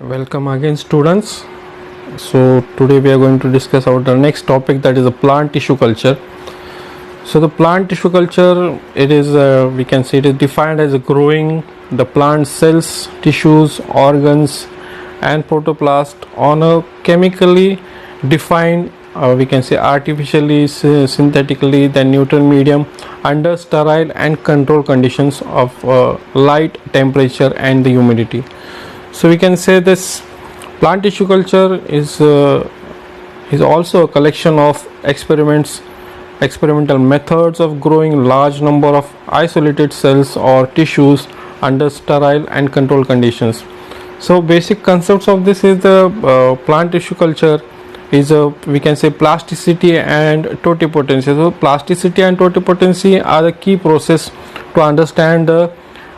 Welcome again, students. So today we are going to discuss about the next topic, that is the plant tissue culture. So the plant tissue culture, it is we can say it is defined as growing the plant cells, tissues, organs and protoplast on a chemically defined, we can say artificially, synthetically, then neutral medium under sterile and controlled conditions of light, temperature and the humidity. So we can say this plant tissue culture is also a collection of experimental methods of growing large number of isolated cells or tissues under sterile and controlled conditions. So basic concepts of this is the plant tissue culture is we can say plasticity and totipotency. So plasticity and totipotency are the key process to understand the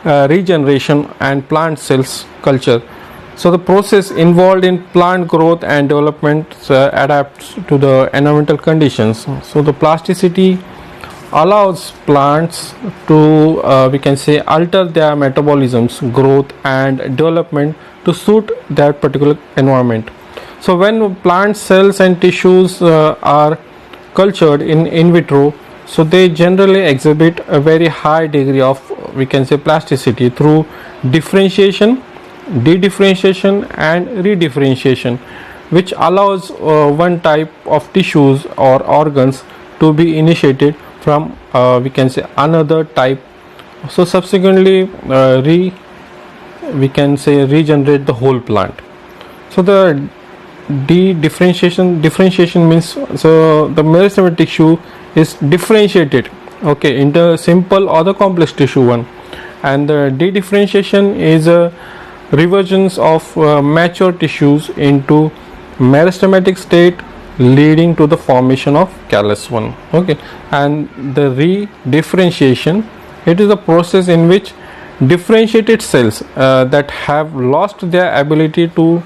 regeneration and plant cells culture. So the process involved in plant growth and development adapts to the environmental conditions. So the plasticity allows plants to we can say alter their metabolisms, growth and development to suit that particular environment. So when plant cells and tissues are cultured in vitro, so they generally exhibit a very high degree of, we can say, plasticity through differentiation, dedifferentiation and redifferentiation, which allows one type of tissues or organs to be initiated from we can say another type. So subsequently we can say regenerate the whole plant. So the differentiation means, so the meristematic tissue is differentiated, okay, into simple or the complex tissue one, and the dedifferentiation is a reversions of mature tissues into meristematic state, leading to the formation of callus one, okay. And the redifferentiation, it is a process in which differentiated cells that have lost their ability to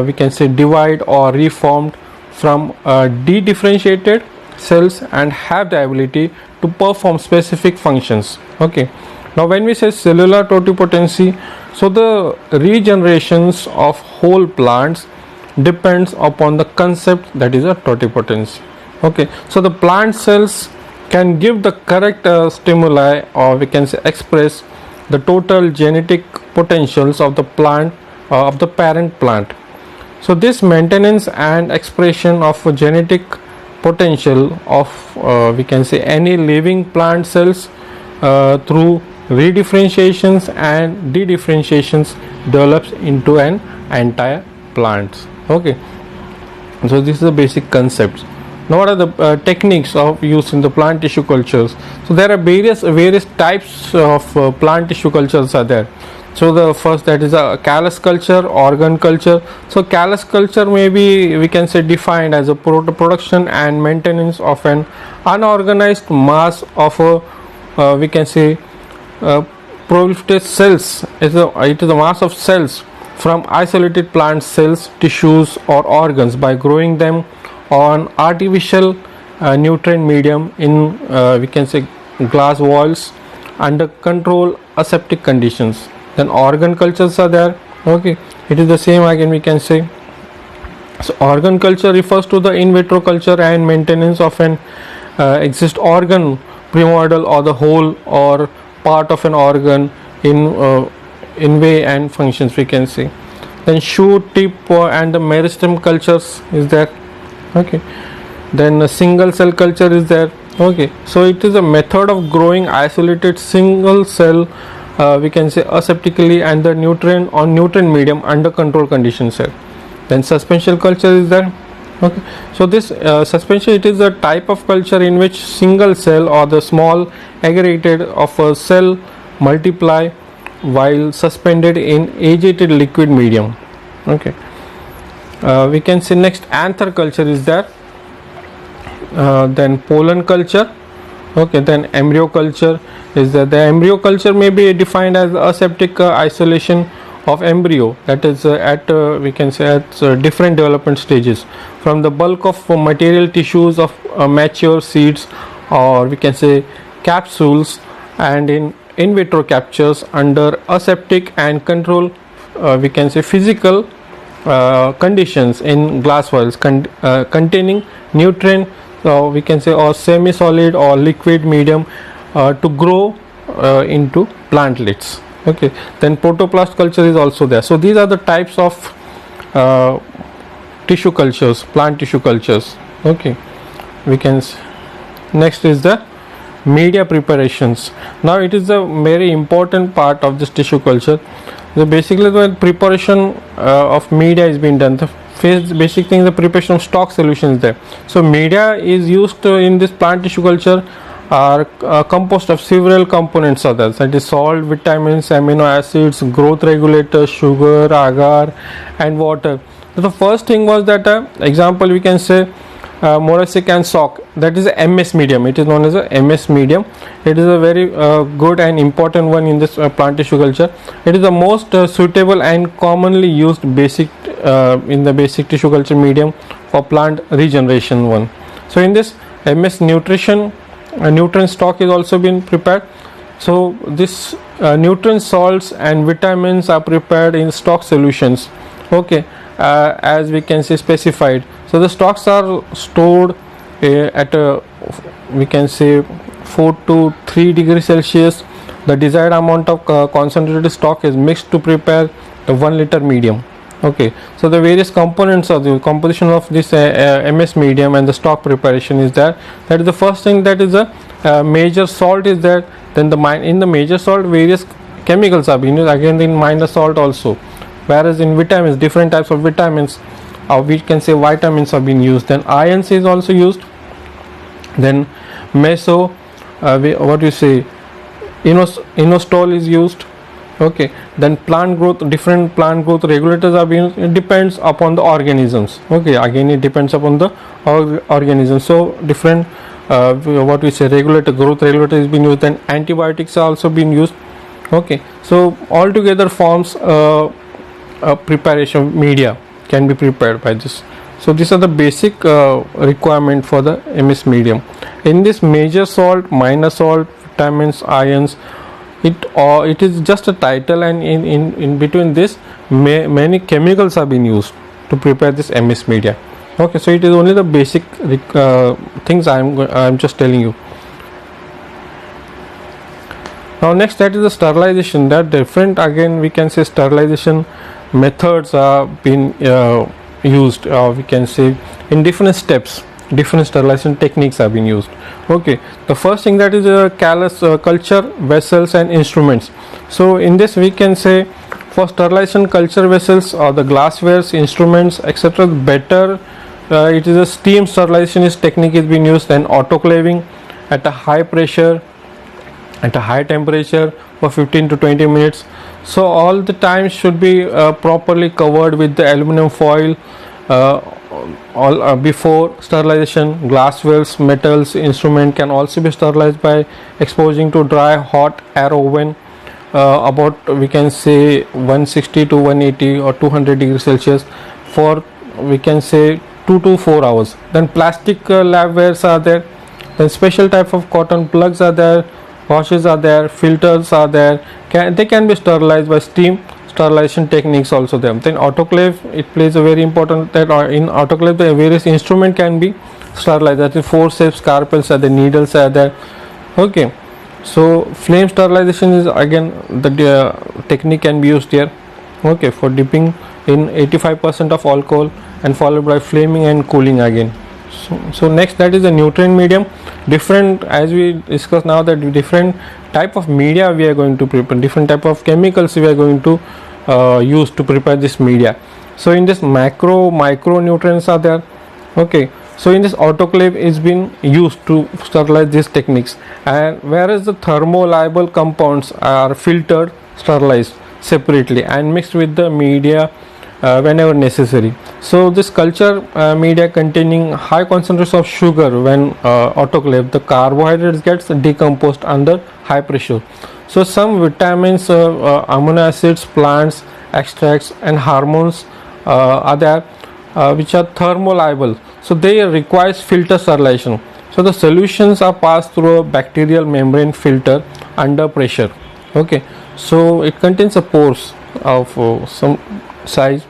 we can say divide or reformed from dedifferentiated cells and have the ability to perform specific functions, okay. Now when we say cellular totipotency, so the regenerations of whole plants depends upon the concept, that is a totipotency, okay. So the plant cells can give the correct stimuli, or we can say express the total genetic potentials of the plant of the parent plant. So this maintenance and expression of a genetic potential of we can say any living plant cells through redifferentiations and dedifferentiations develops into an entire plant, okay. So this is the basic concepts. Now what are the techniques of use in the plant tissue cultures? So there are various types of plant tissue cultures are there. So the first, that is a callus culture, organ culture. So callus culture may be, we can say, defined as a production and maintenance of an unorganized mass of a we can say proliferated cells. It is a mass of cells from isolated plant cells, tissues or organs by growing them on artificial nutrient medium in we can say glass walls under controlled aseptic conditions. Then organ cultures are there, okay. It is the same again, we can say. So organ culture refers to the in vitro culture and maintenance of an exist organ, primordial or the whole or part of an organ in way and functions, we can say. Then shoot, tip and the meristem cultures is there, okay. Then a single cell culture is there, okay. So it is a method of growing isolated single cell we can say aseptically and the nutrient medium under control conditions here. Then suspension culture is there, okay. So this suspension, it is a type of culture in which single cell or the small aggregated of a cell multiply while suspended in agitated liquid medium, okay. We can say next anther culture is there, then pollen culture, okay. Then embryo culture is that the embryo culture may be defined as aseptic isolation of embryo, that is at we can say at different development stages from the bulk of material tissues of mature seeds, or we can say capsules, and in vitro captures under aseptic and control we can say physical conditions in glass vials containing nutrient, we can say, or semi-solid or liquid medium to grow into plantlets. Okay, then protoplast culture is also there. So these are the types of tissue cultures, plant tissue cultures. Okay, we can next is the media preparations. Now it is a very important part of this tissue culture. So basically the preparation of media is being done. The first basic thing is the preparation of stock solutions there. So media is used in this plant tissue culture are composed of several components of that, is salt, vitamins, amino acids, growth regulators, sugar, agar and water. So the first thing was that example we can say Morassic and Salk, that is a MS medium. It is known as a MS medium. It is a very good and important one in this plant tissue culture. It is the most suitable and commonly used basic in the basic tissue culture medium for plant regeneration one. So in this MS nutrition, nutrient stock is also been prepared. So this nutrient salts and vitamins are prepared in stock solutions. Okay, as we can say specified. So the stocks are stored at a, we can say 4 to 3 degrees Celsius. The desired amount of concentrated stock is mixed to prepare the 1 liter medium. Okay, so the various components of the composition of this MS medium and the stock preparation is there. That is the first thing, that is a major salt is there. Then in the major salt various chemicals are being used, again in minor salt also. Whereas in vitamins, different types of vitamins, or we can say vitamins are being used. Then ions is also used. Then meso, what you say, inositol is used. Okay, then plant growth, different plant growth regulators are being, it depends upon the organisms. Okay, again it depends upon the organism. So different what we say regulator, growth regulator is being used. Then antibiotics are also being used. Okay, so altogether forms a preparation media can be prepared by this. So these are the basic requirement for the MS medium. In this major salt, minor salt, vitamins, ions, it is just a title, and in between this many chemicals have been used to prepare this MS media. Okay, so it is only the basic things I am just telling you. Now next, that is the sterilization. That different, again we can say sterilization methods are being used, we can say in different steps, different sterilization techniques have been used. Okay, the first thing, that is callus culture vessels and instruments. So in this we can say for sterilization culture vessels or the glasswares, instruments, etc., better it is a steam sterilization technique is being used. Then autoclaving at a high pressure, at a high temperature for 15 to 20 minutes. So all the time should be properly covered with the aluminum foil before sterilization. Glass wells, metals, instrument can also be sterilized by exposing to dry hot air oven about, we can say 160 to 180 or 200 degrees Celsius for, we can say 2 to 4 hours. Then plastic labwares are there. Then special type of cotton plugs are there, washes are there, filters are there. They can be sterilized by steam sterilization techniques also there. Then autoclave, it plays a very important, that in autoclave the various instrument can be sterilized. That is forceps, scalpels are there, needles are there. Okay, so flame sterilization is again the technique can be used here. Okay, for dipping in 85% of alcohol and followed by flaming and cooling again. So next, that is a nutrient medium. Different, as we discussed now, that different type of media we are going to prepare, different type of chemicals we are going to use to prepare this media. So in this micro nutrients are there. Okay, so in this autoclave is being used to sterilize these techniques, and whereas the thermolabile compounds are filtered, sterilized separately and mixed with the media whenever necessary. So this culture media containing high concentrations of sugar, when autoclave, the carbohydrates gets decomposed under high pressure. So some vitamins, amino acids, plants extracts and hormones are there which are thermolabile, so they requires filter sterilization. So the solutions are passed through a bacterial membrane filter under pressure. Okay, so it contains a pores of some size.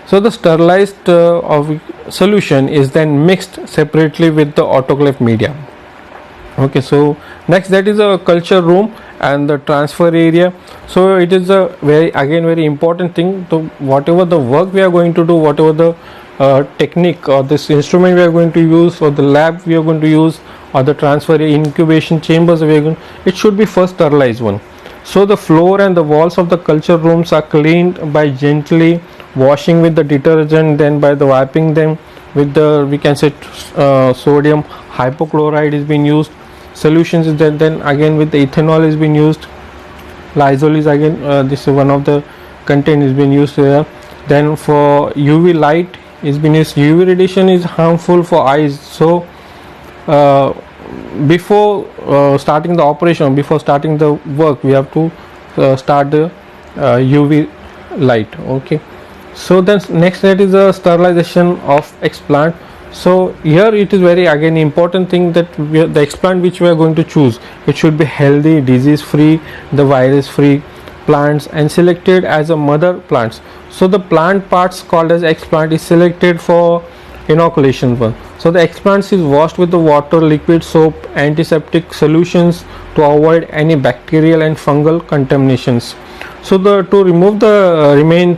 So the sterilized of solution is then mixed separately with the autoclave media. Okay, so next, that is a culture room and the transfer area. So it is a very important thing. So whatever the work we are going to do, whatever the technique or this instrument we are going to use, or the lab we are going to use, or the transfer incubation chambers we are going, it should be first sterilized one. So the floor and the walls of the culture rooms are cleaned by gently washing with the detergent, then by the wiping them with the, we can say, sodium hypochlorite is being used. Solutions is that, then again with the ethanol is being used. Lysol is again this is one of the content is being used here. Then for UV light is being used. UV radiation is harmful for eyes. So before starting the operation, before starting the work, we have to start the UV light. Okay, so then next, that is the sterilization of explant. So here it is very again important thing that the explant which we are going to choose, it should be healthy, disease free, the virus free plants, and selected as a mother plants. So the plant parts called as explant is selected for inoculation one. So the explants is washed with the water, liquid, soap, antiseptic solutions to avoid any bacterial and fungal contaminations. So to remove the remains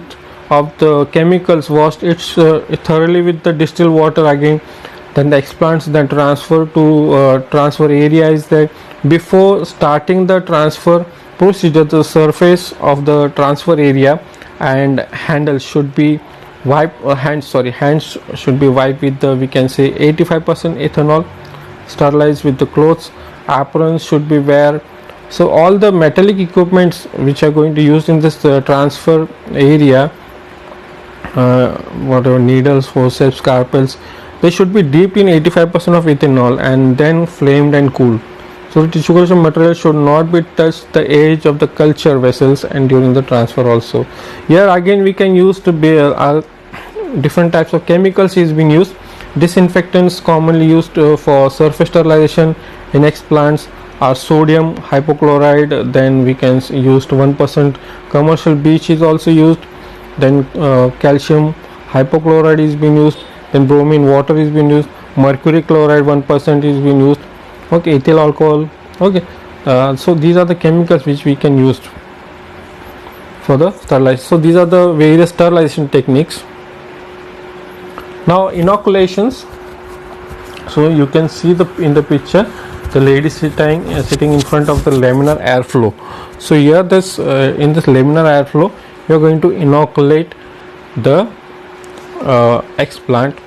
of the chemicals washed, it's thoroughly with the distilled water again. Then the explants then transfer to transfer area is there. Before starting the transfer procedure, the surface of the transfer area and handles should be wiped, hands should be wiped with the, we can say, 85% ethanol, sterilized with the clothes, aprons should be wear. So all the metallic equipments which are going to use in this transfer area, whatever needles, forceps, scalpels, they should be dipped in 85% of ethanol and then flamed and cooled. So the tissue culture material should not be touched the edge of the culture vessels and during the transfer also. Here again we can use to be different types of chemicals is being used. Disinfectants commonly used for surface sterilization in explants are sodium hypochlorite, then we can use 1%. Commercial bleach is also used. Then calcium hypochlorite is being used. Then bromine water is being used. Mercury chloride 1% is being used. Okay, ethyl alcohol. Okay, so these are the chemicals which we can use for the sterilization. So these are the various sterilization techniques. Now inoculations. So you can see in the picture the lady sitting in front of the laminar airflow. So here this in this laminar airflow you are going to inoculate the explant.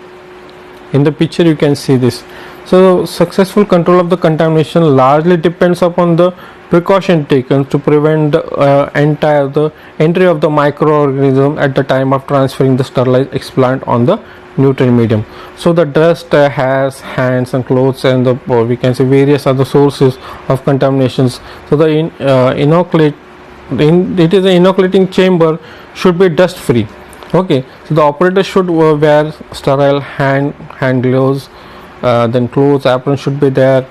In the picture you can see this. So successful control of the contamination largely depends upon the precaution taken to prevent the entry of the microorganism at the time of transferring the sterilized explant on the nutrient medium. So the dust, hairs, hands and clothes, and the we can say various other sources of contaminations. So the it is an inoculating chamber should be dust free. Okay, so the operator should wear sterile hand gloves, then clothes, apron should be there.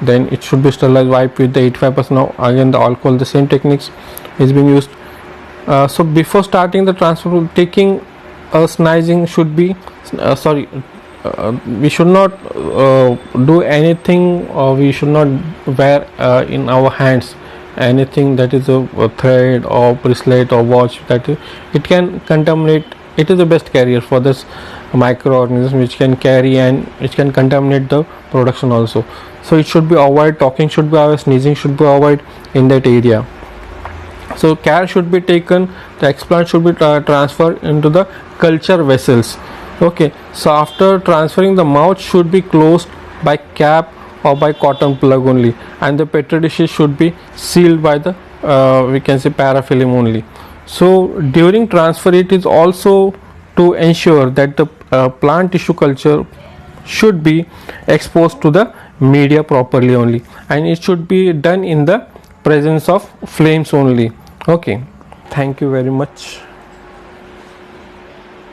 Then it should be sterilized, wiped with the 85%. Now again the alcohol, the same techniques is being used. So before starting the transfer, taking sneezing should be we should not do anything, or we should not wear in our hands anything that is a thread or bracelet or watch that it can contaminate. It is the best carrier for this microorganism which can carry and which can contaminate the production also. So it should be avoid, talking should be avoid, sneezing should be avoid in that area. So care should be taken. The explant should be transferred into the culture vessels. Okay, so after transferring, the mouth should be closed by cap or by cotton plug only, and the petri dishes should be sealed by the we can say parafilm only. So during transfer, it is also to ensure that the plant tissue culture should be exposed to the media properly only, and it should be done in the presence of flames only. Okay, thank you very much.